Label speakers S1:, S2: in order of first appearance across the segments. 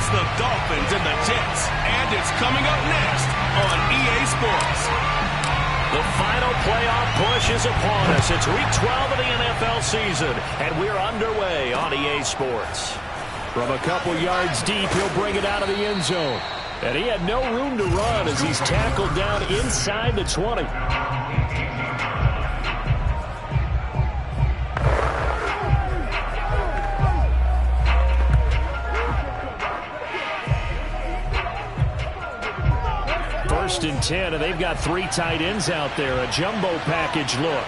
S1: It's the Dolphins and the Jets, and it's coming up next on EA Sports.
S2: The final playoff push is upon us. It's Week 12 of the NFL season, and we're underway on EA Sports.
S3: From a couple yards deep, he'll bring it out of the end zone. And he had no room to run as he's tackled down inside the 20. First and 10, and they've got 3 tight ends out there. A jumbo package look.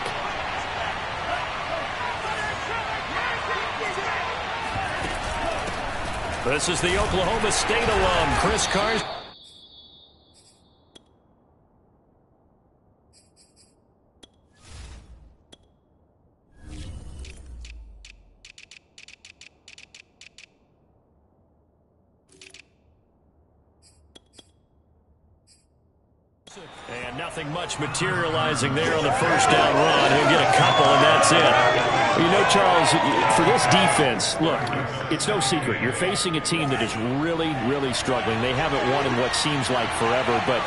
S3: This is the Oklahoma State alum, Chris Carson. And nothing much materializing there on the first down run. He'll get a couple, and that's it. You know, Charles, for this defense, look, it's no secret. You're facing a team that is really, really struggling. They haven't won in what seems like forever, but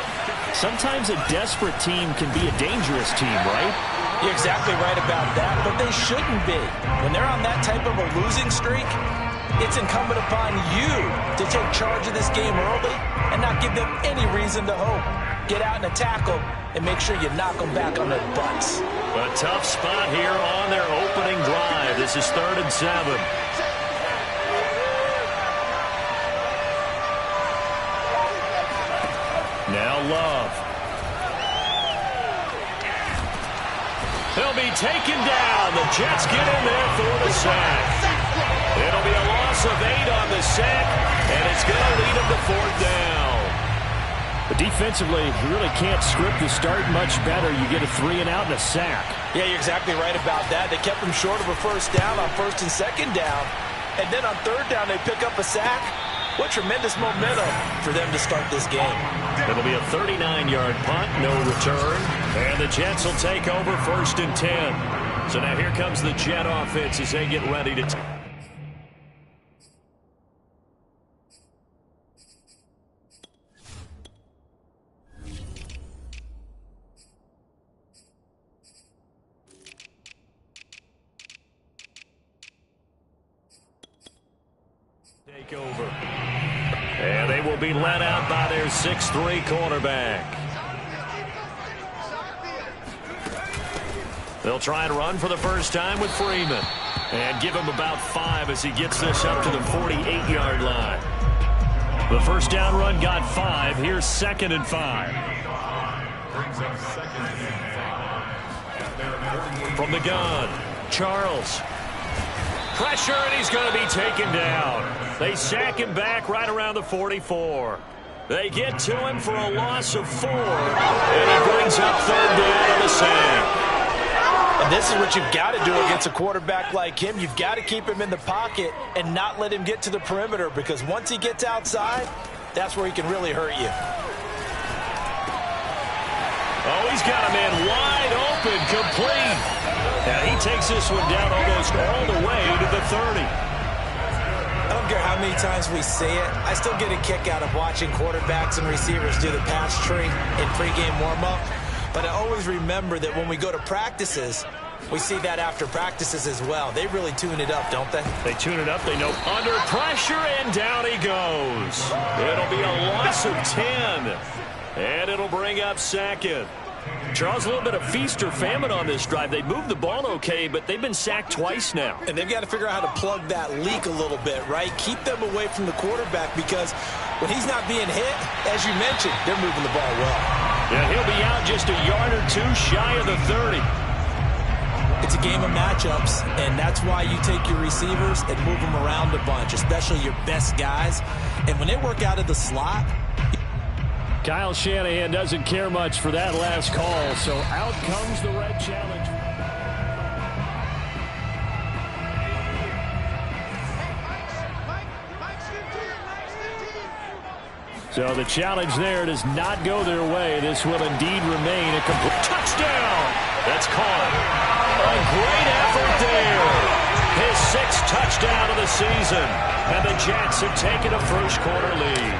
S3: sometimes a desperate team can be a dangerous team, right?
S4: You're exactly right about that, but they shouldn't be. When they're on that type of a losing streak, it's incumbent upon you to take charge of this game early and not give them any reason to hope. Get out in a tackle and make sure you knock them back on their butts.
S2: A tough spot here on their opening drive. This is 3rd and 7. Now Love. He'll be taken down. The Jets get in there for the sack. It'll be a loss of 8 on the sack, and it's going to lead them to 4th down.
S3: But defensively, you really can't script the start much better. You get a 3 and out and a sack.
S4: Yeah, you're exactly right about that. They kept them short of a first down on 1st and 2nd down. And then on 3rd down, they pick up a sack. What tremendous momentum for them to start this game.
S2: It'll be a 39-yard punt, no return. And the Jets will take over 1st and 10. So now here comes the Jet offense as they get ready to take over. And they will be led out by their 6'3" quarterback. They'll try and run for the first time with Freeman. And give him about 5 as he gets this up to the 48-yard line. The first down run got 5. Here's 2nd and 5. From the gun, Charles. Pressure, and he's going to be taken down. They sack him back right around the 44. They get to him for a loss of 4. And he brings up 3rd down on the sack.
S4: And this is what you've got to do against a quarterback like him. You've got to keep him in the pocket and not let him get to the perimeter, because once he gets outside, that's where he can really hurt you.
S2: Oh, he's got a man wide open, complete. And he takes this one down almost all the way to the 30.
S4: I don't care how many times we say it, I still get a kick out of watching quarterbacks and receivers do the pass tree in pregame warm-up. But I always remember that when we go to practices, we see that after practices as well. They really tune it up, don't they?
S2: They tune it up. They know under pressure, and down he goes. It'll be a loss of 10. And it'll bring up 2nd. Charles, a little bit of feast or famine on this drive. They moved the ball okay, but they've been sacked twice now.
S4: And they've got to figure out how to plug that leak a little bit, right? Keep them away from the quarterback, because when he's not being hit, as you mentioned, they're moving the ball well.
S2: Yeah, he'll be out just a yard or 2 shy of the 30.
S4: It's a game of matchups, and that's why you take your receivers and move them around a bunch, especially your best guys. And when they work out of the slot,
S3: Kyle Shanahan doesn't care much for that last call, so out comes the red challenge. So the challenge there does not go their way. This will indeed remain a complete touchdown.
S2: That's caught. A great effort there. His sixth touchdown of the season. And the Jets have taken a first-quarter lead.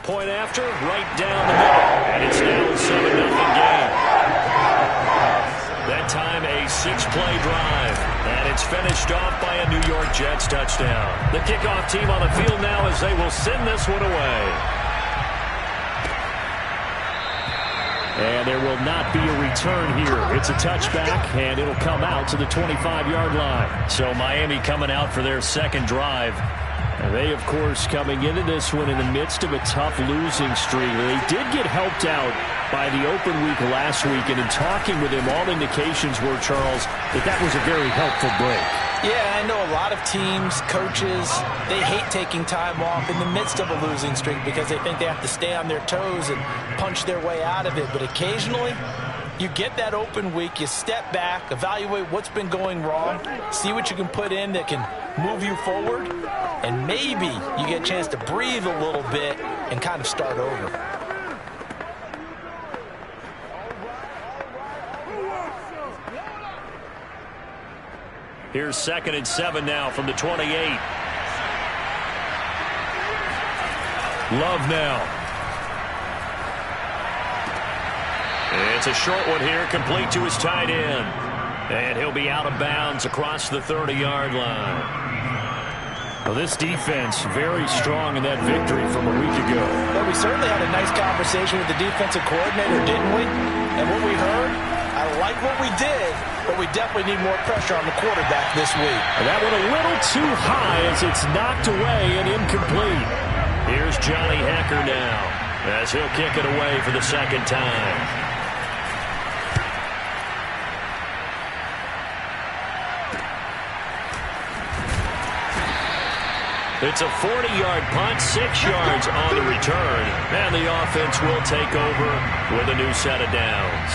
S2: Point after, right down the middle. And it's now a 7-0 game. That time a 6-play drive. And it's finished off by a New York Jets touchdown. The kickoff team on the field now as they will send this one away. And there will not be a return here. It's a touchback, and it'll come out to the 25-yard line. So Miami coming out for their second drive. And they, of course, coming into this one in the midst of a tough losing streak. They did get helped out by the open week last week, and in talking with him, all indications were, Charles, that was a very helpful break.
S4: Yeah, I know a lot of teams, coaches, they hate taking time off in the midst of a losing streak because they think they have to stay on their toes and punch their way out of it. But occasionally, you get that open week, you step back, evaluate what's been going wrong, see what you can put in that can move you forward, and maybe you get a chance to breathe a little bit and kind of start over.
S2: Here's 2nd and 7 now from the 28. Love now. It's a short one here, complete to his tight end. And he'll be out of bounds across the 30-yard line.
S3: Well, this defense very strong in that victory from a week ago.
S4: Well, we certainly had a nice conversation with the defensive coordinator, didn't we? And what we heard, I like what we did, but we definitely need more pressure on the quarterback this week.
S3: And that one a little too high as it's knocked away and incomplete.
S2: Here's Johnny Hecker now as he'll kick it away for the second time. It's a 40-yard punt, 6 yards on the return, and the offense will take over with a new set of downs.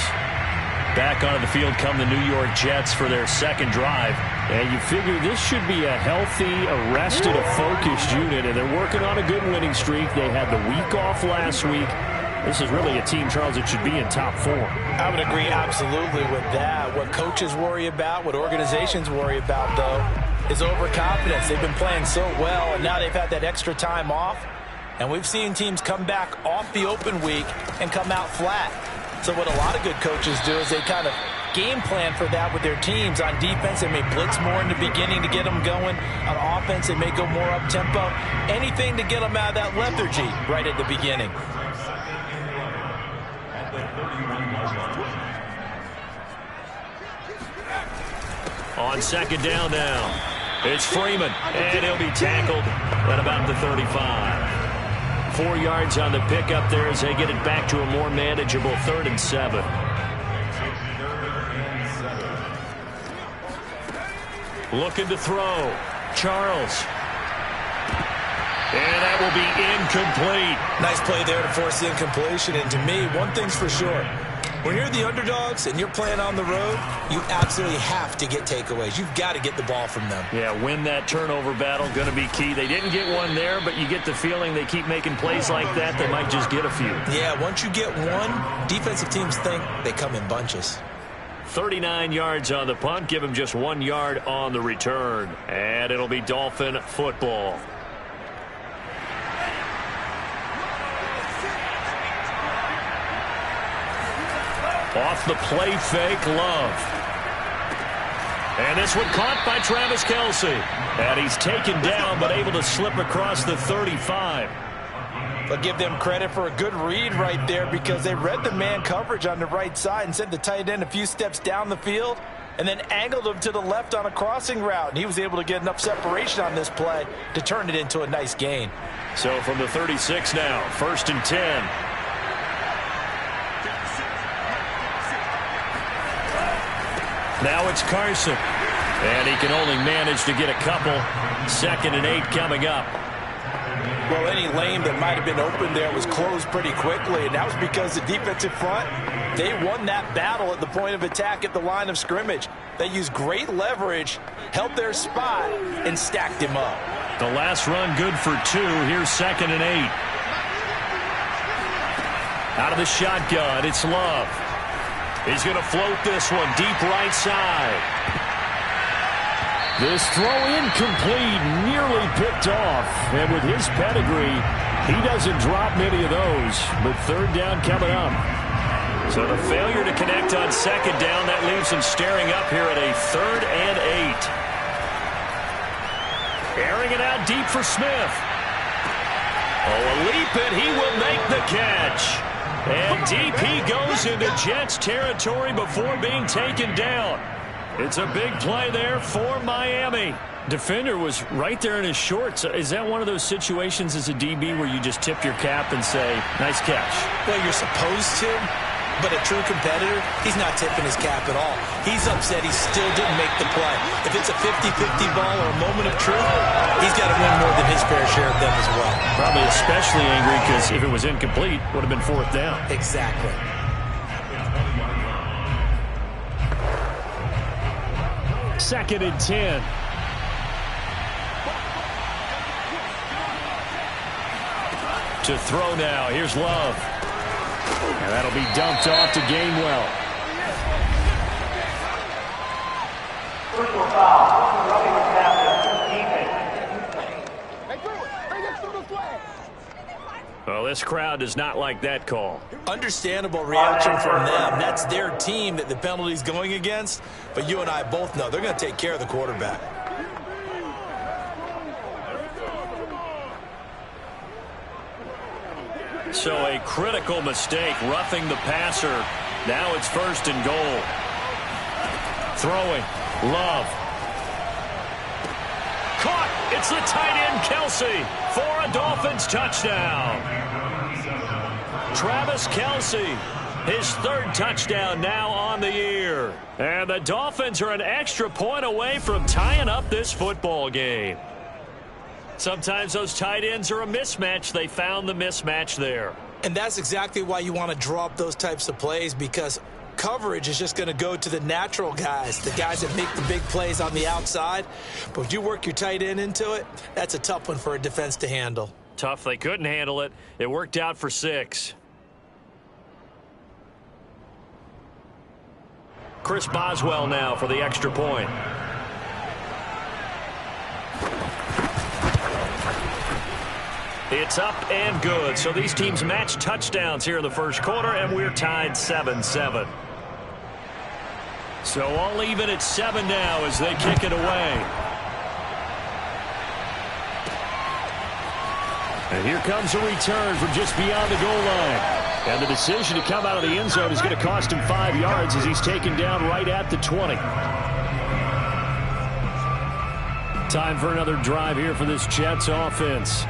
S3: Back onto the field come the New York Jets for their second drive. And you figure this should be a healthy, arrested, a focused unit, and they're working on a good winning streak. They had the week off last week. This is really a team, Charles, that should be in top form.
S4: I would agree absolutely with that. What coaches worry about, what organizations worry about, though, is overconfidence. They've been playing so well, and now they've had that extra time off. And we've seen teams come back off the open week and come out flat. So what a lot of good coaches do is they kind of game plan for that with their teams. On defense, they may blitz more in the beginning to get them going. On offense, they may go more up-tempo. Anything to get them out of that lethargy right at the beginning.
S2: On second down now. It's Freeman, and he'll be tackled at about the 35. 4 yards on the pickup there as they get it back to a more manageable 3rd and 7. Looking to throw. Charles. And that will be incomplete.
S4: Nice play there to force the incompletion. And to me, one thing's for sure. When you're the underdogs and you're playing on the road, you absolutely have to get takeaways. You've got to get the ball from them.
S2: Yeah, win that turnover battle, going to be key. They didn't get one there, but you get the feeling they keep making plays like that, they might just get a few.
S4: Yeah, once you get one, defensive teams think they come in bunches.
S2: 39 yards on the punt, give him just 1 yard on the return. And it'll be Dolphin football. Off the play fake, Love. And this one caught by Travis Kelce. And he's taken down but able to slip across the 35.
S4: But give them credit for a good read right there because they read the man coverage on the right side and sent the tight end a few steps down the field and then angled him to the left on a crossing route. And he was able to get enough separation on this play to turn it into a nice gain.
S2: So from the 36 now, 1st and 10. Now it's Carson. And he can only manage to get a couple. 2nd and 8 coming up.
S4: Well, any lane that might have been open there was closed pretty quickly, and that was because the defensive front, they won that battle at the point of attack at the line of scrimmage. They used great leverage, held their spot, and stacked him up.
S2: The last run good for 2. Here's 2nd and 8. Out of the shotgun, it's Love. He's going to float this one deep right side.
S3: This throw incomplete, nearly picked off. And with his pedigree, he doesn't drop many of those. But third down coming up.
S2: So the failure to connect on second down, that leaves him staring up here at a 3rd and 8. Airing it out deep for Smith. Oh, a leap, and he will make the catch. And deep he goes into Jets territory before being taken down. It's a big play there for Miami.
S3: Defender was right there in his shorts. Is that one of those situations as a DB where you just tip your cap and say, nice catch?
S4: Well, you're supposed to, but a true competitor, he's not tipping his cap at all. He's upset he still didn't make the play. If it's a 50-50 ball or a moment of truth, he's got to win more than his fair share of them as well.
S3: Probably especially angry because if it was incomplete, would have been 4th down.
S4: Exactly.
S3: Second and 10. To throw now. Here's Love. And that'll be dumped off to Gainwell.
S5: Personal foul. Roughing the defense.
S2: Well, this crowd does not like that call.
S4: Understandable reaction from them. That's their team that the penalty's going against. But you and I both know they're going to take care of the quarterback.
S2: So a critical mistake, roughing the passer. Now it's 1st and goal.
S3: Throwing. Love.
S2: Caught. It's the tight end, Kelce, for a Dolphins touchdown. Travis Kelce, his 3rd touchdown now on the year. And the Dolphins are an extra point away from tying up this football game. Sometimes those tight ends are a mismatch. They found the mismatch there.
S4: And that's exactly why you want to draw up those types of plays, because coverage is just going to go to the natural guys, the guys that make the big plays on the outside. But when you work your tight end into it, that's a tough one for a defense to handle.
S2: Tough. They couldn't handle it. It worked out for 6. Chris Boswell now for the extra point. It's up and good. So these teams match touchdowns here in the first quarter, and we're tied 7-7.
S3: So all even at 7 now as they kick it away. And here comes a return from just beyond the goal line. And the decision to come out of the end zone is going to cost him 5 yards as he's taken down right at the 20. Time for another drive here for this Jets offense.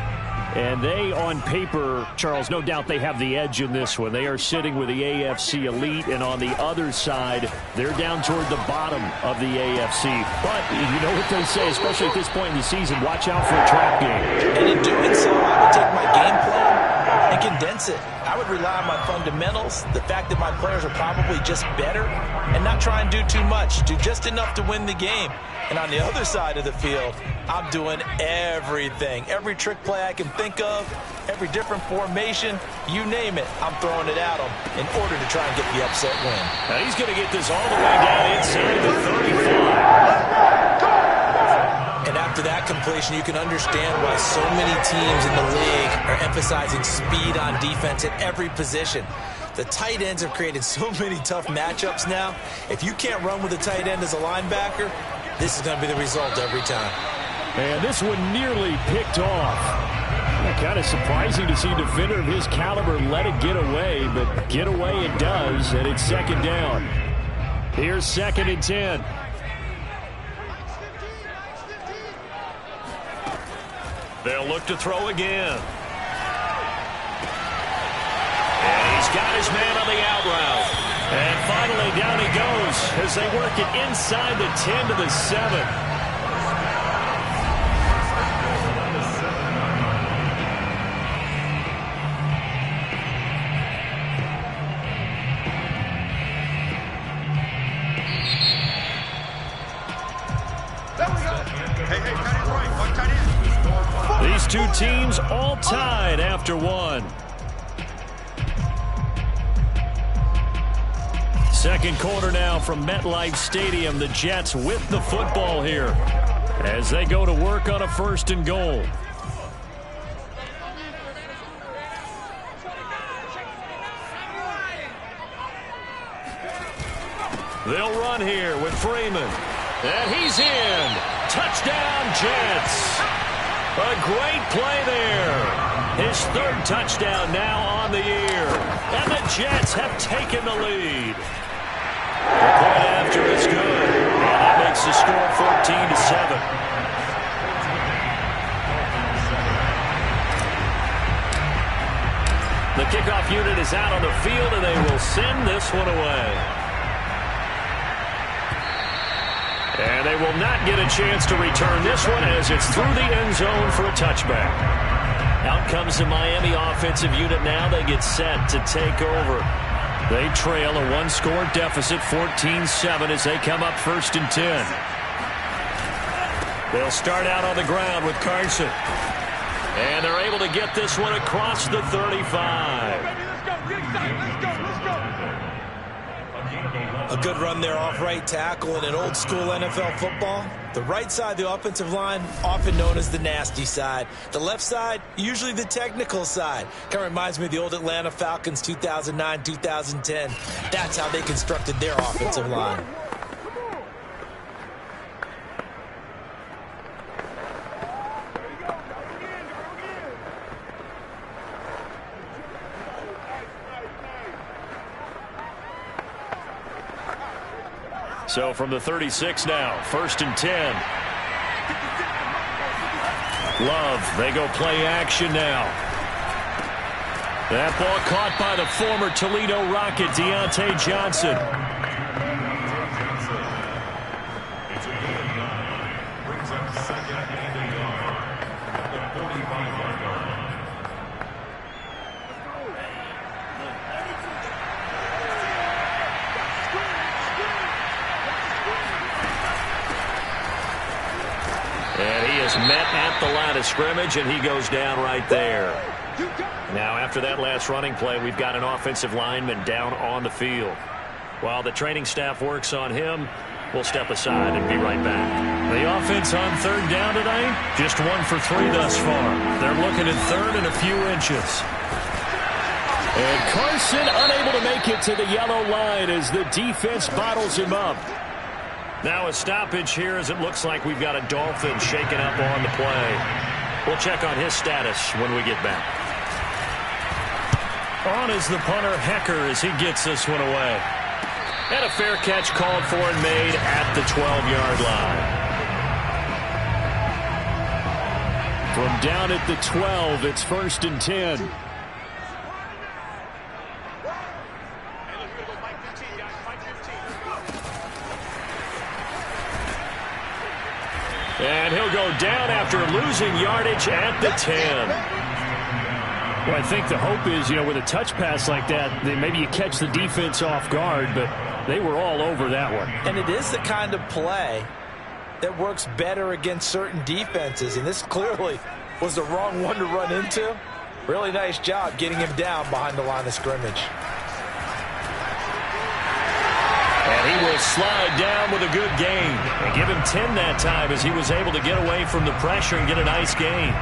S3: And they, on paper, Charles, no doubt they have the edge in this one. They are sitting with the AFC elite, and on the other side, they're down toward the bottom of the AFC. But you know what they say, especially at this point in the season, watch out for a trap game.
S4: And in doing so, I would take my game plan and condense it. I would rely on my fundamentals, the fact that my players are probably just better, and not try and do too much. Do just enough to win the game. And on the other side of the field, I'm doing everything. Every trick play I can think of, every different formation, you name it, I'm throwing it at them in order to try and get the upset win.
S2: Now he's going to get this all the way down inside the 35.
S4: And after that completion, you can understand why so many teams in the league are emphasizing speed on defense at every position. The tight ends have created so many tough matchups now. If you can't run with a tight end as a linebacker, this is going to be the result every time.
S3: And this one nearly picked off. Kind of surprising to see a defender of his caliber let it get away, but get away it does, and it's 2nd down. Here's 2nd and 10.
S2: They'll look to throw again. And he's got his man on the out route. And finally down he goes as they work it inside the 10 to the 7. These two teams all tied after one.
S3: Second quarter now from MetLife Stadium. The Jets with the football here as they go to work on a 1st and goal. They'll run here with Freeman. And he's in. Touchdown, Jets. A great play there. His 3rd touchdown now on the year. And the Jets have taken the lead. The point after is good. And that makes the score 14-7. The kickoff unit is out on the field, and they will send this one away. And they will not get a chance to return this one as it's through the end zone for a touchback. Out comes the Miami offensive unit now. They get set to take over. They trail a 1-score deficit, 14-7, as they come up 1st and 10. They'll start out on the ground with Carson. And they're able to get this one across the 35.
S4: A good run there off right tackle in an old-school NFL football. The right side of the offensive line, often known as the nasty side. The left side, usually the technical side. Kind of reminds me of the old Atlanta Falcons 2009-2010. That's how they constructed their offensive line.
S3: So from the 36 now, 1st and 10. Love, they go play action now. That ball caught by the former Toledo Rocket, Deontay Johnson. Met at the line of scrimmage, and he goes down right there. Now, after that last running play, we've got an offensive lineman down on the field. While the training staff works on him, we'll step aside and be right back. The offense on 3rd down tonight, just 1 for 3 thus far. They're looking at 3rd and a few inches. And Carson unable to make it to the yellow line as the defense bottles him up. Now a stoppage here as it looks like we've got a Dolphin shaken up on the play. We'll check on his status when we get back. On is the punter, Hecker, as he gets this one away. And a fair catch called for and made at the 12-yard line. From down at the 12, it's 1st and 10. And he'll go down after losing yardage at the 10. Well, I think the hope is, with a touch pass like that, maybe you catch the defense off guard, but they were all over that one.
S4: And it is the kind of play that works better against certain defenses, and this clearly was the wrong one to run into. Really nice job getting him down behind the line of scrimmage.
S3: And he will slide down with a good gain. And give him 10 that time as he was able to get away from the pressure and get a nice gain.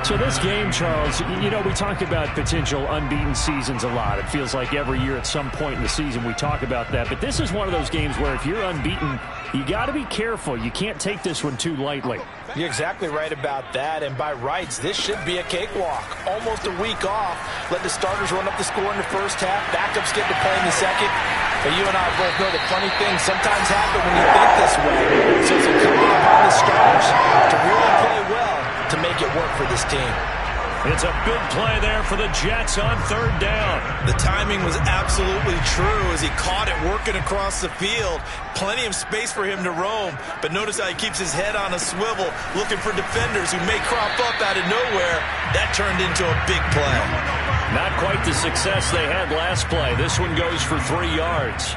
S6: So this game, Charles, we talk about potential unbeaten seasons a lot. It feels like every year at some point in the season we talk about that. But this is one of those games where if you're unbeaten, you got to be careful. You can't take this one too lightly.
S4: You're exactly right about that. And by rights, this should be a cakewalk. Almost a week off. Let the starters run up the score in the first half. Backups get to play in the second. But you and I both know the funny things sometimes happen when you think this way. So it's incumbent upon the starters to really play well to make it work for this team.
S3: It's a big play there for the Jets on 3rd down.
S4: The timing was absolutely true as he caught it working across the field. Plenty of space for him to roam, but notice how he keeps his head on a swivel looking for defenders who may crop up out of nowhere. That turned into a big play.
S3: Not quite the success they had last play. This one goes for 3 yards.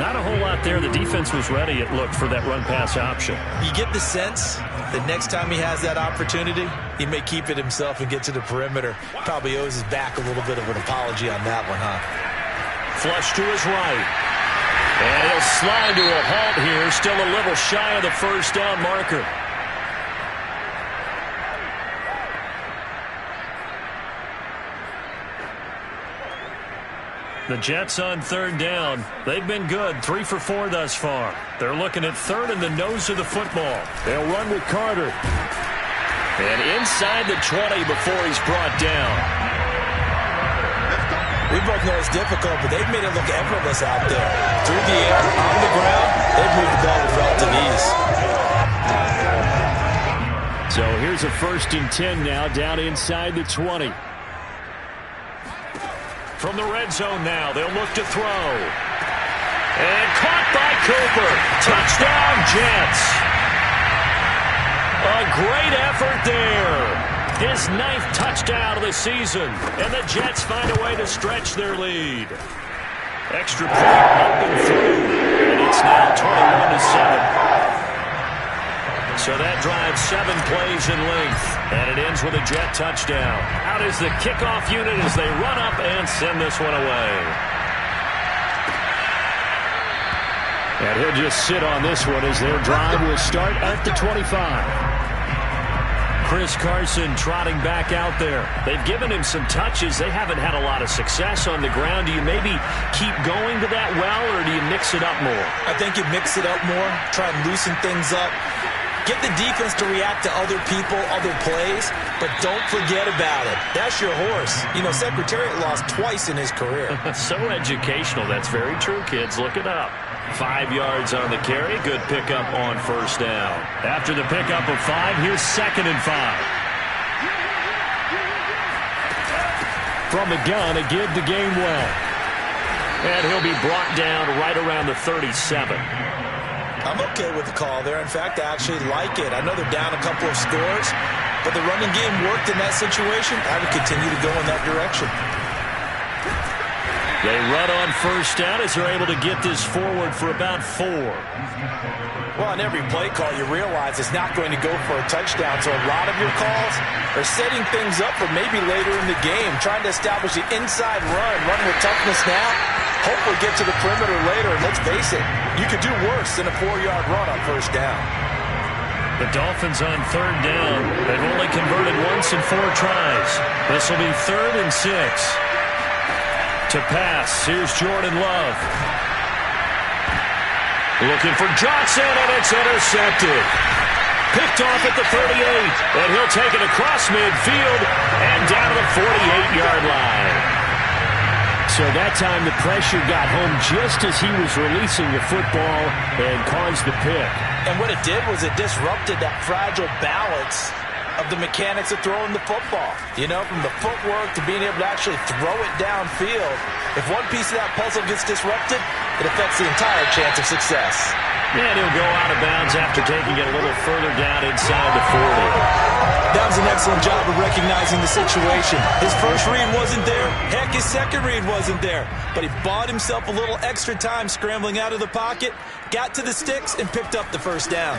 S3: Not a whole lot there. The defense was ready, it looked, for that run-pass option.
S4: You get the sense that next time he has that opportunity, he may keep it himself and get to the perimeter. Probably owes his back a little bit of an apology on that one, huh?
S3: Flush to his right.
S2: And he'll slide to a halt here, still a little shy of the first down marker. The Jets on third down. They've been good, 3 for 4 thus far. They're looking at third in the nose of the football. They'll run with Carter. And inside the 20 before he's brought down.
S4: We both know it's difficult, but they've made it look effortless out there. Through the air, on the ground, they've moved the ball with relative ease.
S6: So here's a 1st and 10 now, down inside the 20.
S2: From the red zone now, they'll look to throw. And caught by Cooper. Touchdown, Jets. A great effort there. His 9th touchdown of the season. And the Jets find a way to stretch their lead. Extra point up and through. And it's now 21-7. So that drives 7 plays in length. And it ends with a Jet touchdown. Out is the kickoff unit as they run up and send this one away.
S6: And he'll just sit on this one as their drive will start at the 25.
S2: Chris Carson trotting back out there. They've given him some touches. They haven't had a lot of success on the ground. Do you maybe keep going to that well, or do you mix it up more?
S4: I think you mix it up more, try and loosen things up. Get the defense to react to other people, other plays, but don't forget about it. That's your horse. You know, Secretariat lost twice in his career.
S2: So educational. That's very true, kids. Look it up. 5 yards on the carry. Good pickup on first down.
S6: After the pickup of 5, here's 2nd and 5. From the gun, a give the game well.
S2: And he'll be brought down right around the 37.
S4: I'm okay with the call there. In fact, I actually like it. I know they're down a couple of scores, but the running game worked in that situation. I would continue to go in that direction.
S2: They run on first down as they're able to get this forward for about 4.
S4: Well, on every play call, you realize it's not going to go for a touchdown, so a lot of your calls are setting things up for maybe later in the game, trying to establish the inside run with toughness now, hopefully get to the perimeter later, and let's face it, you could do worse than a 4-yard run on first down.
S2: The Dolphins on third down. They've only converted once in 4 tries. This will be 3rd and 6. To pass, here's Jordan Love. Looking for Johnson, and it's intercepted. Picked off at the 38, and he'll take it across midfield and down to the 48-yard line.
S6: So that time the pressure got home just as he was releasing the football and caused the pick.
S4: And what it did was it disrupted that fragile balance of the mechanics of throwing the football. You know, from the footwork to being able to actually throw it downfield. If one piece of that puzzle gets disrupted, it affects the entire chance of success.
S2: And he'll go out of bounds after taking it a little further down inside the 40.
S4: That was an excellent job of recognizing the situation. His first read wasn't there. Heck, his second read wasn't there. But he bought himself a little extra time scrambling out of the pocket, got to the sticks, and picked up the first down.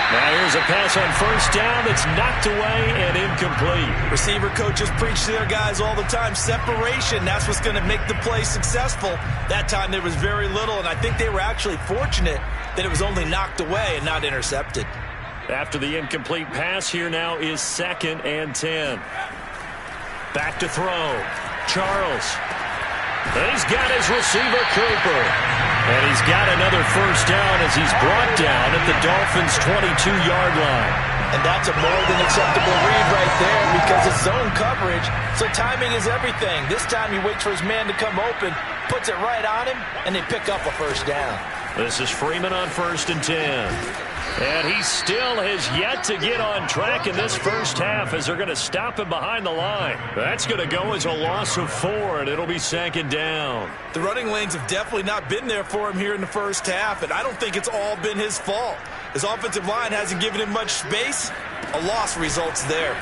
S2: Now here's a pass on first down that's knocked away and incomplete.
S4: Receiver coaches preach to their guys all the time. Separation, that's what's going to make the play successful. That time there was very little, and I think they were actually fortunate that it was only knocked away and not intercepted.
S2: After the incomplete pass, here now is 2nd and 10. Back to throw. Charles. And he's got his receiver, Cooper. And he's got another first down as he's brought down at the Dolphins' 22-yard line.
S4: And that's a more than acceptable read right there because it's zone coverage, so timing is everything. This time he waits for his man to come open, puts it right on him, and they pick up a first down.
S2: This is Freeman on 1st and 10. And he still has yet to get on track in this first half as they're going to stop him behind the line. That's going to go as a loss of 4, and it'll be 2nd down.
S4: The running lanes have definitely not been there for him here in the first half, and I don't think it's all been his fault. His offensive line hasn't given him much space. A loss results there.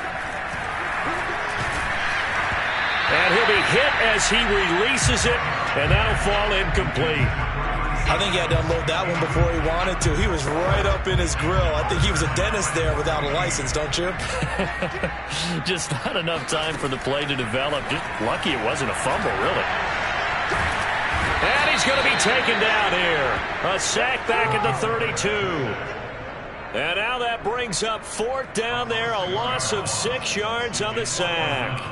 S2: And he'll be hit as he releases it, and that'll fall incomplete.
S4: I think he had to unload that one before he wanted to. He was right up in his grill. I think he was a dentist there without a license, don't you?
S2: Just not enough time for the play to develop. Just lucky it wasn't a fumble, really. he's going to be taken down here. A sack back at the 32. And now that brings up 4th down there, a loss of 6 yards on the sack.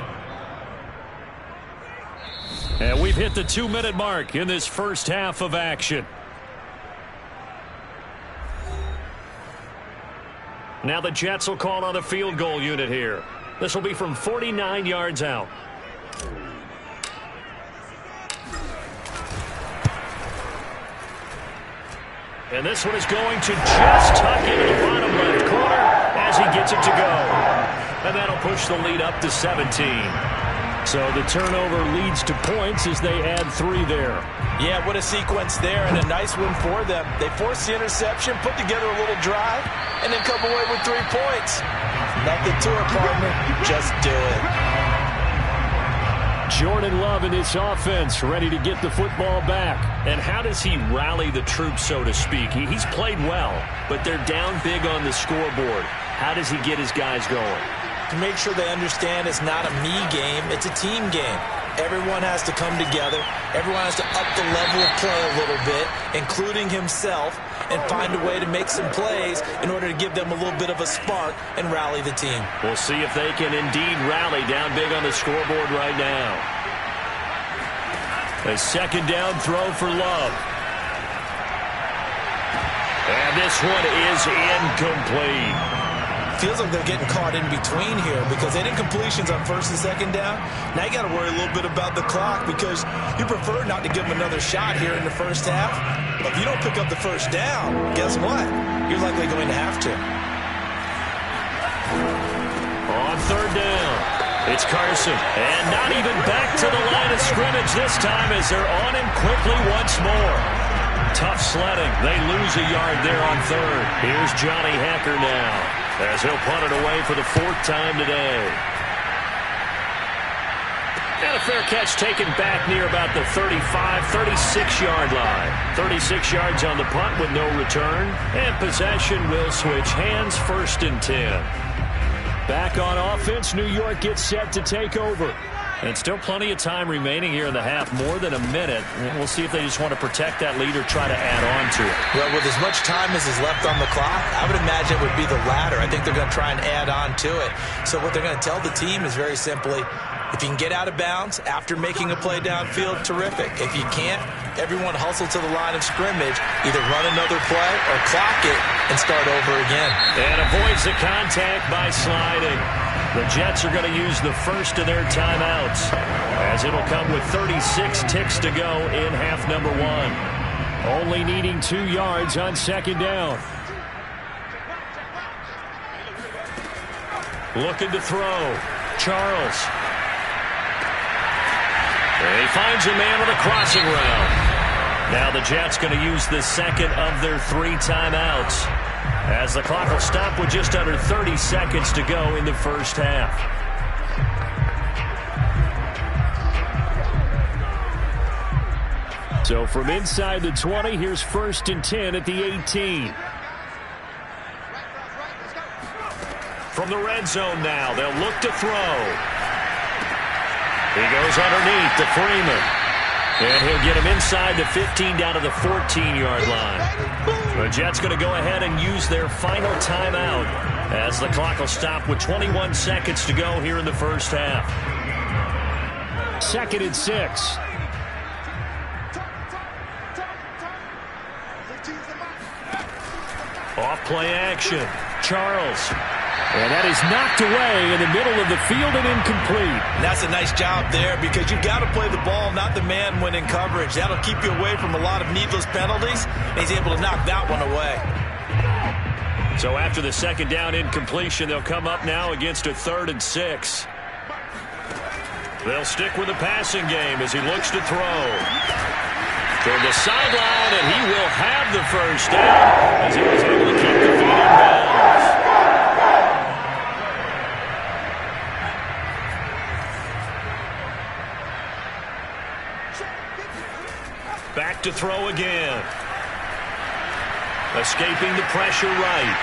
S6: And we've hit the 2-minute mark in this first half of action. Now the Jets will call on the field goal unit here. This will be from 49 yards out. And this one is going to just tuck into the bottom left corner as he gets it to go. And that'll push the lead up to 17. So the turnover leads to points as they add 3 there.
S4: Yeah, what a sequence there, and a nice win for them. They forced the interception, put together a little drive, and then come away with 3 points. Nothing to it, partner. Just do it.
S6: Jordan Love in this offense, ready to get the football back.
S2: And how does he rally the troops, so to speak? He's played well, but they're down big on the scoreboard. How does he get his guys going?
S4: To make sure they understand it's not a me game, it's a team game. Everyone has to come together. Everyone has to up the level of play a little bit, including himself, and find a way to make some plays in order to give them a little bit of a spark and rally the team.
S2: We'll see if they can indeed rally down big on the scoreboard right now.
S6: A 2nd down throw for Love.
S2: And this one is incomplete.
S4: Feels like they're getting caught in between here because they didn't completions on 1st and 2nd down. Now you got to worry a little bit about the clock because you prefer not to give them another shot here in the first half. But if you don't pick up the 1st down, guess what? You're likely going to have to.
S2: On 3rd down, it's Carson. And not even back to the line of scrimmage this time as they're on him quickly once more. Tough sledding. They lose a yard there on 3rd. Here's Johnny Hacker now, as he'll punt it away for the 4th time today. And a fair catch taken back near about the 35, 36-yard line. 36 yards on the punt with no return. And possession will switch hands, 1st and 10.
S6: Back on offense, New York gets set to take over.
S2: And still plenty of time remaining here in the half, more than a minute. We'll see if they just want to protect that lead or try to add on to it.
S4: Well, with as much time as is left on the clock, I would imagine it would be the latter. I think they're going to try and add on to it. So what they're going to tell the team is very simply, if you can get out of bounds after making a play downfield, terrific. If you can't, everyone hustle to the line of scrimmage, either run another play or clock it and start over again.
S2: And avoids the contact by sliding. The Jets are going to use the first of their timeouts, as it'll come with 36 ticks to go in half number 1.
S6: Only needing 2 yards on 2nd down.
S2: Looking to throw. Charles. And he finds a man with a crossing route. Now the Jets going to use the 2nd of their 3 timeouts, as the clock will stop with just under 30 seconds to go in the first half.
S6: So from inside the 20, here's 1st and 10 at the 18.
S2: From the red zone now, they'll look to throw. He goes underneath to Freeman. And he'll get him inside the 15 down to the 14-yard line. The Jets going to go ahead and use their final timeout, as the clock will stop with 21 seconds to go here in the first half.
S6: 2nd and 6.
S2: Off play action. Charles.
S6: And that is knocked away in the middle of the field and incomplete.
S4: And that's a nice job there because you've got to play the ball, not the man when in coverage. That'll keep you away from a lot of needless penalties, and he's able to knock that one away.
S2: So after the 2nd down incompletion, they'll come up now against a 3rd and 6. They'll stick with the passing game as he looks to throw. Toward the sideline, and he will have the first down as he was able to keep the feet in bounds. Back to throw again. Escaping the pressure right.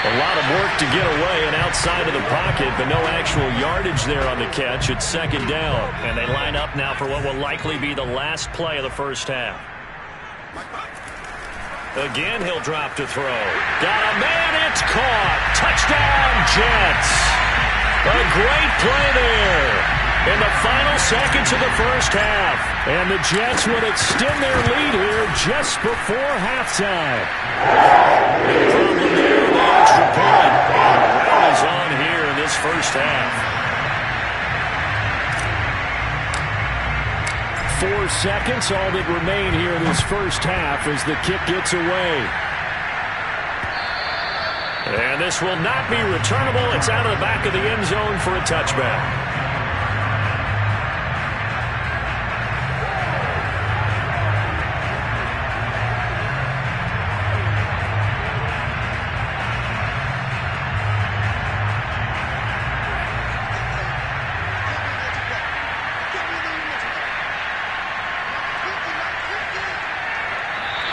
S6: A lot of work to get away and outside of the pocket, but no actual yardage there on the catch. It's second down.
S2: And they line up now for what will likely be the last play of the first half. Again, he'll drop to throw. Got a man, it's caught. Touchdown, Jets. A great play there in the final seconds of the first half.
S6: And the Jets would extend their lead here just before halftime.
S2: Problem there, the extra point. And the round is on here in this first half.
S6: 4 seconds, all that remain here in this first half as the kick gets away.
S2: And this will not be returnable. It's out of the back of the end zone for a touchback.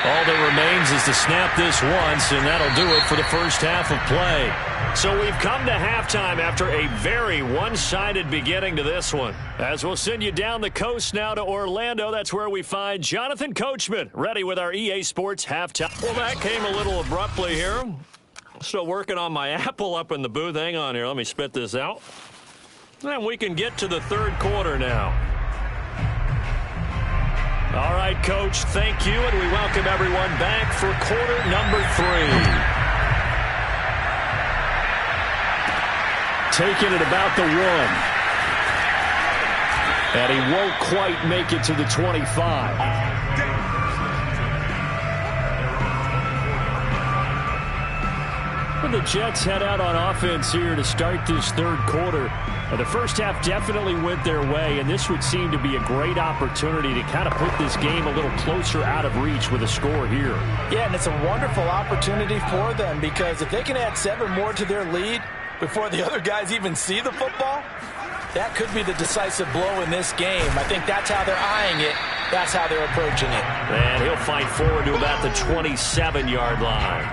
S2: All that remains is to snap this once, and that'll do it for the first half of play. So we've come to halftime after a very one-sided beginning to this one. As we'll send you down the coast now to Orlando, that's where we find Jonathan Coachman, ready with our EA Sports halftime. Well, that came a little abruptly here. Still working on my apple up in the booth. Hang on here. Let me spit this out. And we can get to the third quarter now. All right, Coach, thank you, and we welcome everyone back for quarter number 3.
S6: Taking it about the 1. And he won't quite make it to the 25. When the Jets head out on offense here to start this third quarter, the first half definitely went their way, and this would seem to be a great opportunity to kind of put this game a little closer out of reach with a score here.
S4: Yeah, and it's a wonderful opportunity for them because if they can add 7 more to their lead before the other guys even see the football, that could be the decisive blow in this game. I think that's how they're eyeing it. That's how they're approaching it.
S2: And he'll fight forward to about the 27-yard line.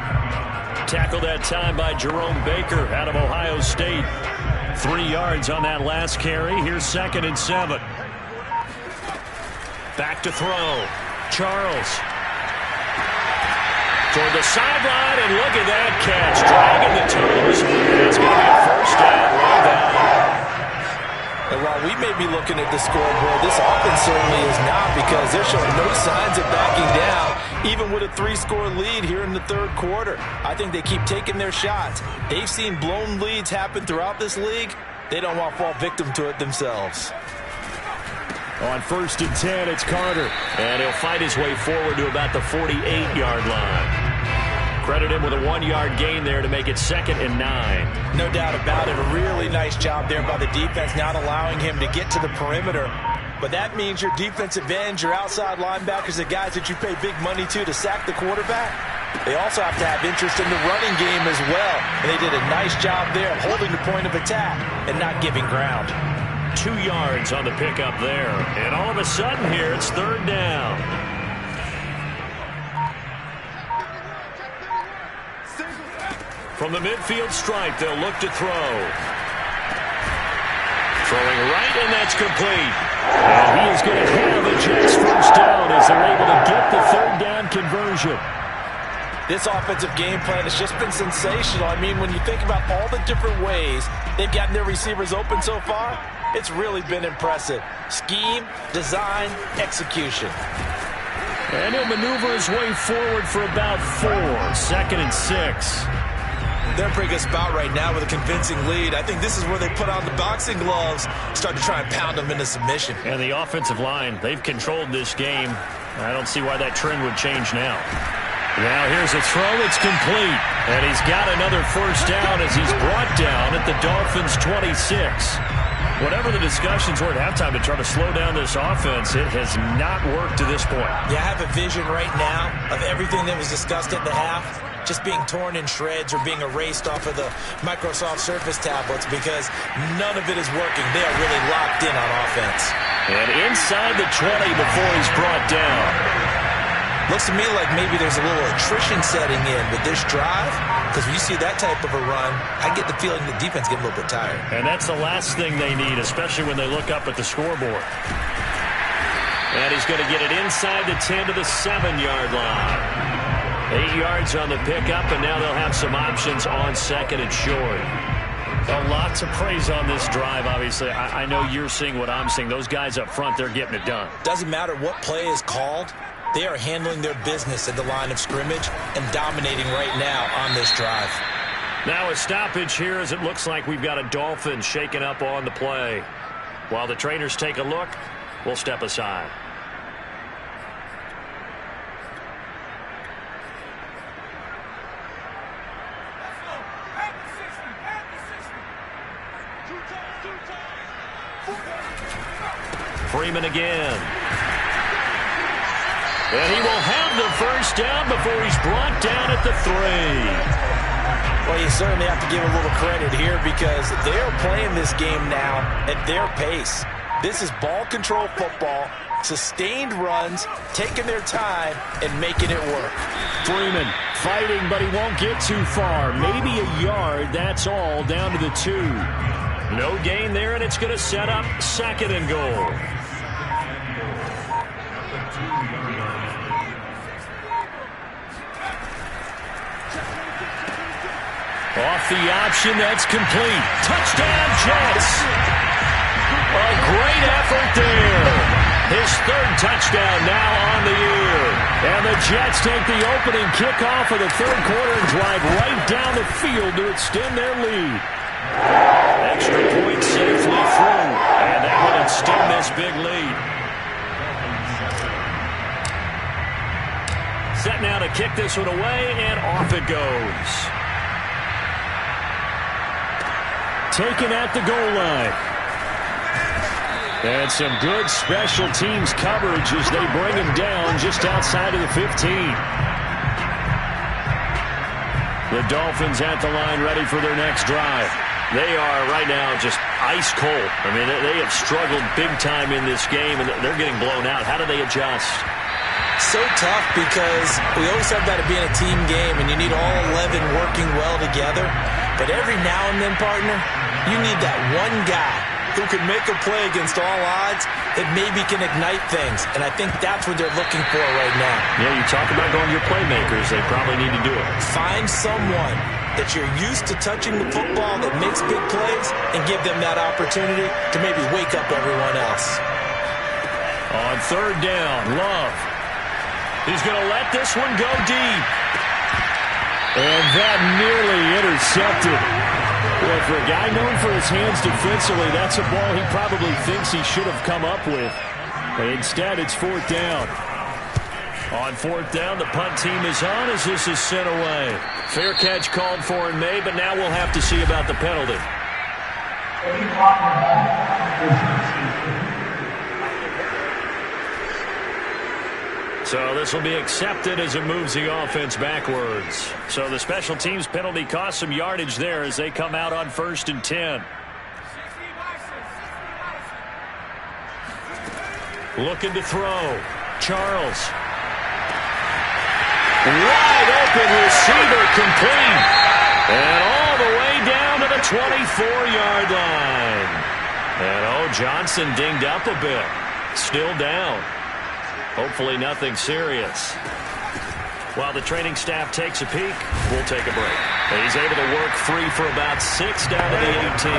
S2: Tackled that time by Jerome Baker out of Ohio State. 3 yards on that last carry. Here's 2nd and 7. Back to throw. Charles. Toward the sideline, and look at that catch. Dragging the toes. It's going to be a first down right down.
S4: And while we may be looking at the scoreboard, this offense certainly is not because they're showing no signs of backing down, even with a 3-score lead here in the third quarter. I think they keep taking their shots. They've seen blown leads happen throughout this league. They don't want to fall victim to it themselves.
S6: On 1st and 10, it's Carter.
S2: And he'll fight his way forward to about the 48-yard line. Credit him with a 1-yard gain there to make it 2nd and 9.
S4: No doubt about it. A really nice job there by the defense, not allowing him to get to the perimeter. But that means your defensive ends, your outside linebackers, the guys that you pay big money to sack the quarterback, they also have to have interest in the running game as well. And they did a nice job there of holding the point of attack and not giving ground.
S2: 2 yards on the pickup there. And all of a sudden here, it's 3rd down. From the midfield stripe, they'll look to throw. Throwing right, and that's complete.
S6: And he is going to have a Jets first down as they're able to get the 3rd down conversion.
S4: This offensive game plan has just been sensational. I mean, when you think about all the different ways they've gotten their receivers open so far, it's really been impressive. Scheme, design, execution.
S6: And he'll maneuver his way forward for about 4. 2nd and 6.
S4: They're in a pretty good spot right now with a convincing lead. I think this is where they put on the boxing gloves, start to try and pound them into submission.
S2: And the offensive line, they've controlled this game. I don't see why that trend would change now.
S6: Now here's a throw. It's complete.
S2: And he's got another first down as he's brought down at the Dolphins' 26. Whatever the discussions were at halftime to try to slow down this offense, it has not worked to this point.
S4: Yeah, I have a vision right now of everything that was discussed at the half just being torn in shreds or being erased off of the Microsoft Surface tablets because none of it is working. They are really locked in on offense.
S2: And inside the 20 before he's brought down.
S4: Looks to me like maybe there's a little attrition setting in with this drive, because when you see that type of a run, I get the feeling the defense getting a little bit tired.
S6: And that's the last thing they need, especially when they look up at the scoreboard.
S2: And he's going to get it inside the 10 to the 7-yard line. 8 yards on the pickup, and now they'll have some options on second and short.
S6: Well, lots of praise on this drive, obviously. I know you're seeing what I'm seeing. Those guys up front, they're getting it done.
S4: Doesn't matter what play is called. They are handling their business at the line of scrimmage and dominating right now on this drive.
S2: Now a stoppage here as it looks like we've got a Dolphin shaken up on the play. While the trainers take a look, we'll step aside. Freeman again. And he will have the first down before he's brought down at the 3.
S4: Well, you certainly have to give a little credit here because they're playing this game now at their pace. This is ball control football, sustained runs, taking their time, and making it work.
S6: Freeman fighting, but he won't get too far. Maybe a yard, that's all, down to the 2.
S2: No gain there, and it's going to set up second and goal.
S6: Off the option, that's complete. Touchdown, Jets.
S2: A great effort there. His 3rd touchdown now on the year.
S6: And the Jets take the opening kickoff of the 3rd quarter and drive right down the field to extend their lead.
S2: Extra point safely through. And that will extend this big lead. Set now to kick this one away, and off it goes.
S6: Taken at the goal line. And some good special teams coverage as they bring him down just outside of the 15. The Dolphins at the line ready for their next drive.
S2: They are right now just ice cold. I mean, they have struggled big time in this game, and they're getting blown out. How do they adjust?
S4: So tough because we always talk about it being a team game, and you need all 11 working well together. But every now and then, partner, you need that one guy who can make a play against all odds that maybe can ignite things. And I think that's what they're looking for right now.
S2: Yeah, you talk about going your playmakers. They probably need to do it.
S4: Find someone that you're used to touching the football that makes big plays and give them that opportunity to maybe wake up everyone else.
S6: On 3rd down, Love.
S2: He's going to let this one go deep.
S6: And that nearly intercepted. Well, for a guy known for his hands defensively, that's a ball he probably thinks he should have come up with. But instead, it's 4th down.
S2: On 4th down, the punt team is on as this is sent away. Fair catch called for and made, but now we'll have to see about the penalty. So this will be accepted as it moves the offense backwards. So the special teams penalty cost some yardage there as they come out on 1st and 10. Looking to throw. Charles. Wide open receiver complete. And all the way down to the 24-yard line. And Johnson dinged up a bit. Still down. Hopefully nothing serious. While the training staff takes a peek, we'll take a break. And he's able to work free for about 6 down to the 18.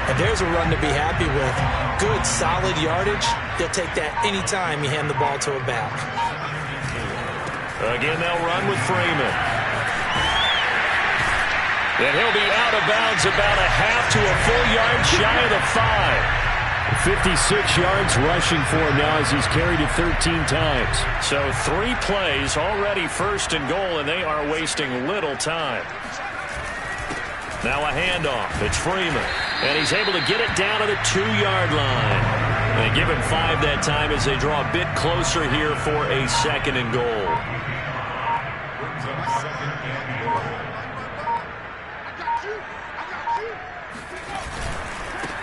S4: And there's a run to be happy with. Good, solid yardage. They'll take that any time you hand the ball to a back.
S2: Again, they'll run with Freeman. And he'll be out of bounds about a half to a full yard shy of the 5.
S6: 56 yards rushing for him now as he's carried it 13 times.
S2: So 3 plays already 1st and goal, and they are wasting little time. Now a handoff. It's Freeman. And he's able to get it down to the 2-yard line. They give him 5 that time as they draw a bit closer here for a 2nd and goal.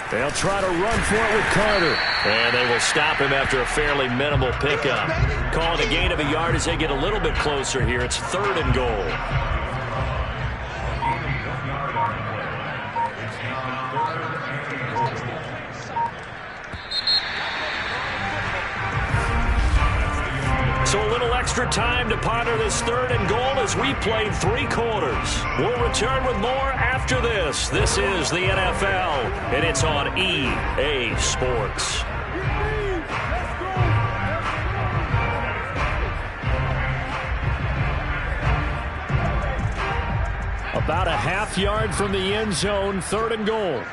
S6: They'll try to run for it with Carter.
S2: And they will stop him after a fairly minimal pickup. Calling a gain of a yard as they get a little bit closer here. It's 3rd and goal. So a little extra time to ponder this 3rd and goal as we played 3 quarters. We'll return with more after this. This is the NFL, and it's on EA Sports.
S6: About a half yard from the end zone, 3rd and goal.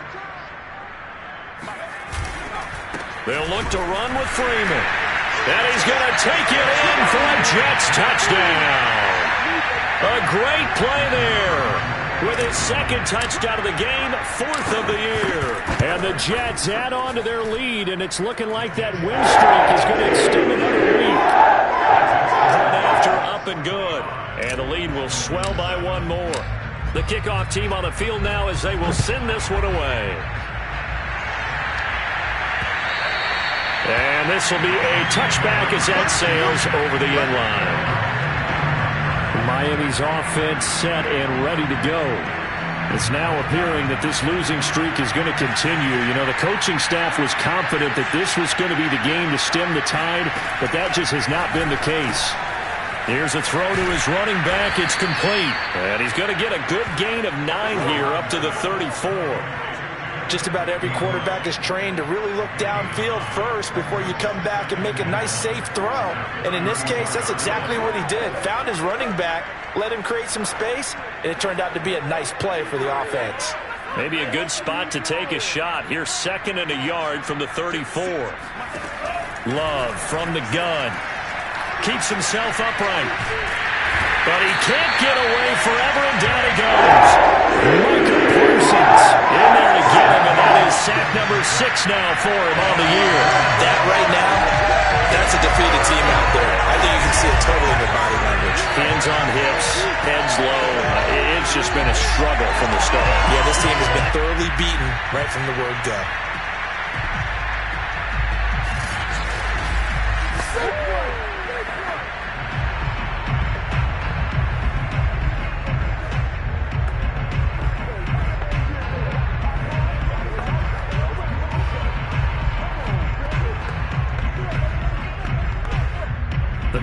S2: They'll look to run with Freeman. And he's going to take it in for a Jets touchdown. A great play there. With his 2nd touchdown of the game, 4th of the year.
S6: And the Jets add on to their lead, and it's looking like that win streak is going to extend another week.
S2: Run after, up and good. And the lead will swell by 1 more. The kickoff team on the field now as they will send this one away. And this will be a touchback as that sails over the end line.
S6: Miami's offense set and ready to go. It's now appearing that this losing streak is going to continue. You know, the coaching staff was confident that this was going to be the game to stem the tide, but that just has not been the case. Here's a throw to his running back. It's complete.
S2: And he's going to get a good gain of 9 here up to the 34.
S4: Just about every quarterback is trained to really look downfield first before you come back and make a nice, safe throw. And in this case, that's exactly what he did. Found his running back, let him create some space, and it turned out to be a nice play for the offense.
S2: Maybe a good spot to take a shot. Here's 2nd and a yard from the 34. Love from the gun. Keeps himself upright. But he can't get away forever, and down he goes.
S6: Michael Parsons
S2: in there to get him, and that is sack number 6 now for him on the year.
S4: That right now, that's a defeated team out there. I think you can see it totally in their body language.
S2: Hands on hips, heads low. It's just been a struggle from the start.
S4: Yeah, this team has been thoroughly beaten right from the word go.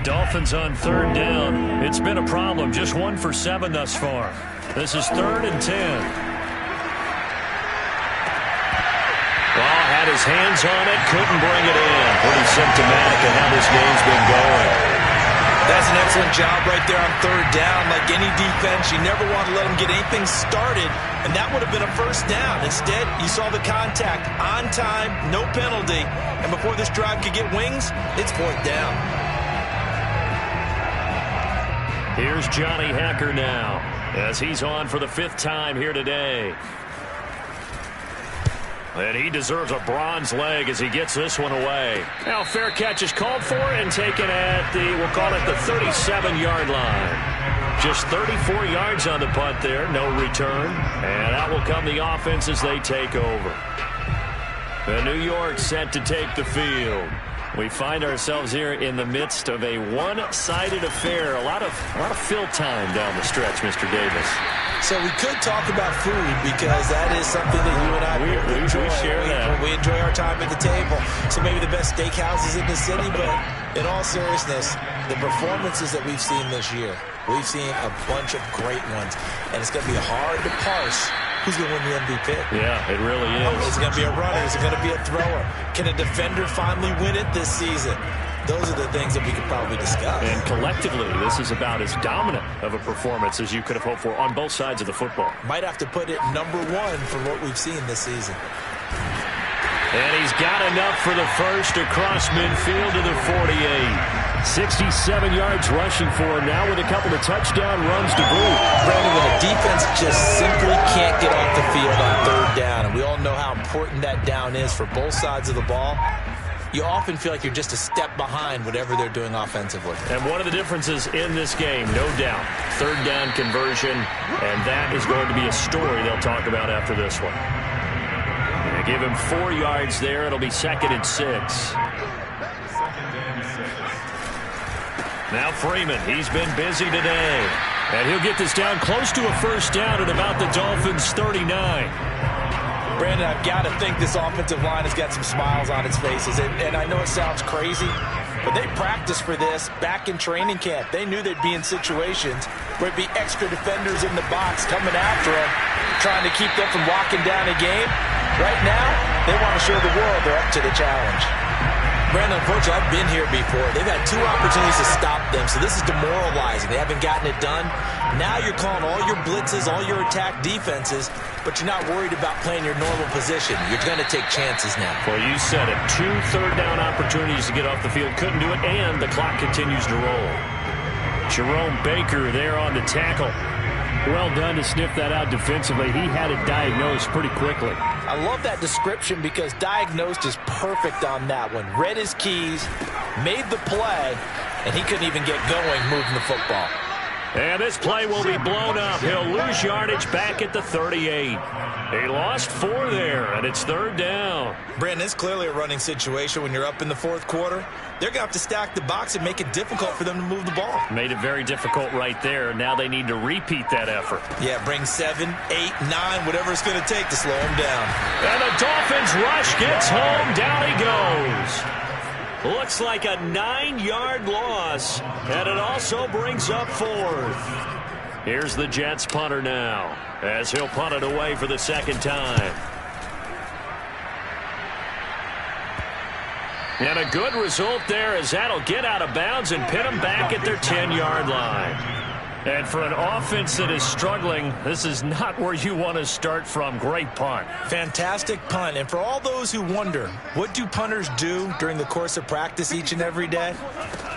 S2: Dolphins on 3rd down. It's been a problem. Just 1 for 7 thus far. This is 3rd and 10. Well, had his hands on it, couldn't bring it in. Pretty symptomatic of how this game's been going.
S4: That's an excellent job right there on 3rd down. Like any defense, you never want to let them get anything started, and that would have been a 1st down. Instead, you saw the contact on time, no penalty, and before this drive could get wings, it's 4th down.
S2: Here's Johnny Hacker now as he's on for the 5th time here today. And he deserves a bronze leg as he gets this one away. Now fair catch is called for and taken at the, we'll call it the 37-yard line. Just 34 yards on the punt there, no return. And out will come the offense as they take over. The New York set to take the field. We find ourselves here in the midst of a one-sided affair. A lot of fill time down the stretch, Mr. Davis.
S4: So we could talk about food because that is something that you and I enjoy.
S2: We share that.
S4: We enjoy our time at the table. So maybe the best steakhouses in the city, but in all seriousness, the performances that we've seen this year, we've seen a bunch of great ones, and it's going to be hard to parse who's going to win the MVP.
S2: Yeah, it really is.
S4: Is it going to be a runner? Is it going to be a thrower? Can a defender finally win it this season? Those are the things that we could probably discuss.
S2: And collectively, this is about as dominant of a performance as you could have hoped for on both sides of the football.
S4: Might have to put it #1 for what we've seen this season.
S2: And he's got enough for the first across midfield to the 48.
S6: 67 yards rushing for him now with a couple of touchdown runs to boot.
S4: Brandon, when a defense just simply can't get off the field on 3rd down, and we all know how important that down is for both sides of the ball, you often feel like you're just a step behind whatever they're doing offensively.
S2: And one of the differences in this game, no doubt, 3rd down conversion, and that is going to be a story they'll talk about after this one.
S6: They give him 4 yards there. It'll be 2nd and 6. Now Freeman, he's been busy today. And he'll get this down close to a first down at about the Dolphins' 39.
S4: Brandon, I've got to think this offensive line has got some smiles on its faces. And I know it sounds crazy, but they practiced for this back in training camp. They knew they'd be in situations where it'd be extra defenders in the box coming after them, trying to keep them from locking down a game. Right now, they want to show the world they're up to the challenge.
S7: Brandon, unfortunately, I've been here before. They've had 2 opportunities to stop them, so this is demoralizing. They haven't gotten it done. Now you're calling all your blitzes, all your attack defenses, but you're not worried about playing your normal position. You're going to take chances now.
S6: Well, you said it. 2 third-down opportunities to get off the field. Couldn't do it, and the clock continues to roll. Jerome Baker there on the tackle. Well done to sniff that out defensively. He had it diagnosed pretty quickly.
S4: I love that description because diagnosed is perfect on that one. Read his keys, made the play, and he couldn't even get going moving the football.
S6: And this play will be blown up. He'll lose yardage back at the 38. He lost 4 there, and it's 3rd down.
S7: Brandon, it's clearly a running situation when you're up in the 4th quarter. They're going to have to stack the box and make it difficult for them to move the ball.
S6: Made it very difficult right there. Now they need to repeat that effort.
S7: Yeah, bring 7, 8, 9, whatever it's going to take to slow them down.
S6: And the Dolphins rush gets home. Down he goes. Looks like a 9-yard loss, and it also brings up 4th. Here's the Jets punter now, as he'll punt it away for the 2nd time. And a good result there as that'll get out of bounds and pin them back at their 10-yard line. And for an offense that is struggling, this is not where you want to start from. Great punt.
S4: Fantastic punt. And for all those who wonder, what do punters do during the course of practice each and every day?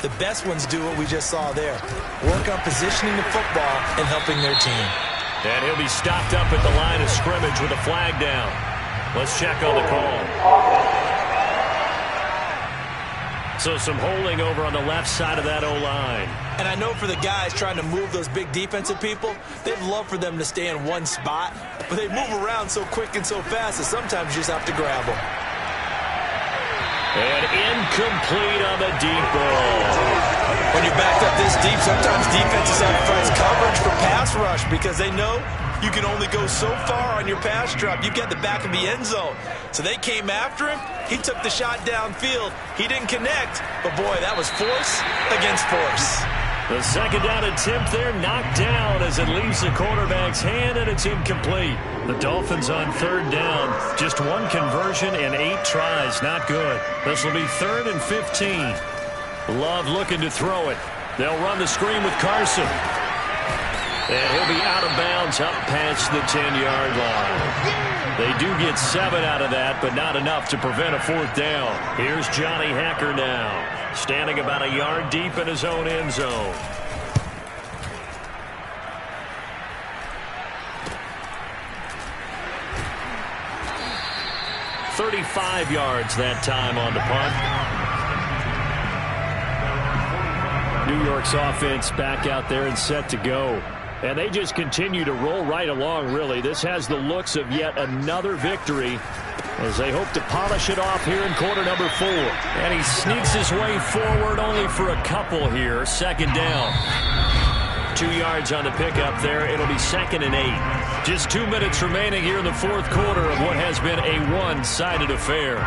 S4: The best ones do what we just saw there. Work on positioning the football and helping their team.
S6: And he'll be stopped up at the line of scrimmage with a flag down. Let's check on the call. So some holding over on the left side of that O-line.
S4: And I know for the guys trying to move those big defensive people, they'd love for them to stay in one spot, but they move around so quick and so fast that sometimes you just have to grab them.
S6: And incomplete on the deep ball.
S4: When you're backed up this deep, sometimes defenses sacrifice coverage for pass rush because they know you can only go so far on your pass drop. You've got the back of the end zone. So they came after him. He took the shot downfield. He didn't connect. But, boy, that was force against force.
S6: The 2nd down attempt there knocked down as it leaves the quarterback's hand, and it's incomplete. The Dolphins on 3rd down. Just 1 conversion and 8 tries. Not good. This will be 3rd and 15. Love looking to throw it. They'll run the screen with Carson. And he'll be out of bounds up past the 10-yard line. They do get 7 out of that, but not enough to prevent a 4th down. Here's Johnny Hacker now, standing about a yard deep in his own end zone. $35 yards that time on the punt. New York's offense back out there and set to go. And they just continue to roll right along, really. This has the looks of yet another victory as they hope to polish it off here in quarter number 4. And he sneaks his way forward only for a couple here. 2nd down. 2 yards on the pickup there. It'll be 2nd and 8. Just 2 minutes remaining here in the 4th quarter of what has been a one-sided affair.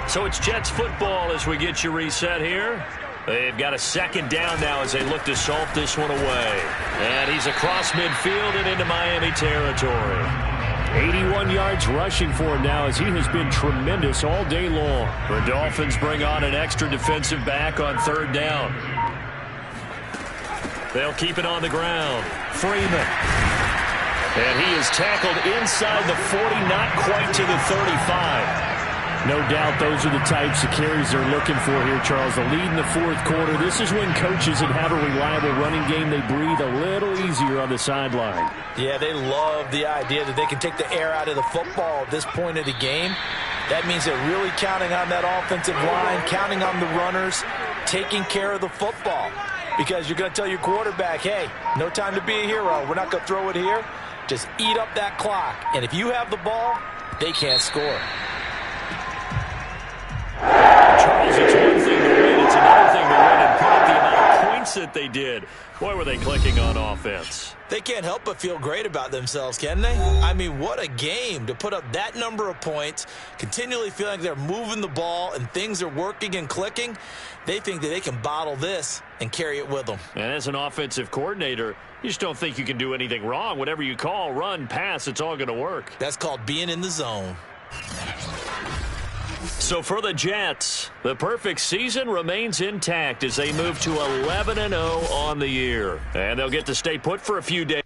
S6: So it's Jets football as we get you reset here. They've got a 2nd down now as they look to salt this one away. And he's across midfield and into Miami territory. 81 yards rushing for him now as he has been tremendous all day long. The Dolphins bring on an extra defensive back on 3rd down. They'll keep it on the ground. Freeman. And he is tackled inside the 40, not quite to the 35. No doubt those are the types of carries they're looking for here, Charles. The lead in the 4th quarter. This is when coaches that have a reliable running game, they breathe a little easier on the sideline.
S4: Yeah, they love the idea that they can take the air out of the football at this point of the game. That means they're really counting on that offensive line, counting on the runners, taking care of the football. Because you're going to tell your quarterback, hey, no time to be a hero. We're not going to throw it here. Just eat up that clock. And if you have the ball, they can't score.
S2: that they did. Boy, were they clicking on offense.
S7: They can't help but feel great about themselves, can they? I mean, what a game to put up that number of points, continually feeling like they're moving the ball and things are working and clicking. They think that they can bottle this and carry it with them.
S2: And as an offensive coordinator, you just don't think you can do anything wrong. Whatever you call, run, pass, it's all going to work.
S7: That's called being in the zone.
S2: So for the Jets, the perfect season remains intact as they move to 11-0 on the year. And they'll get to stay put for a few days.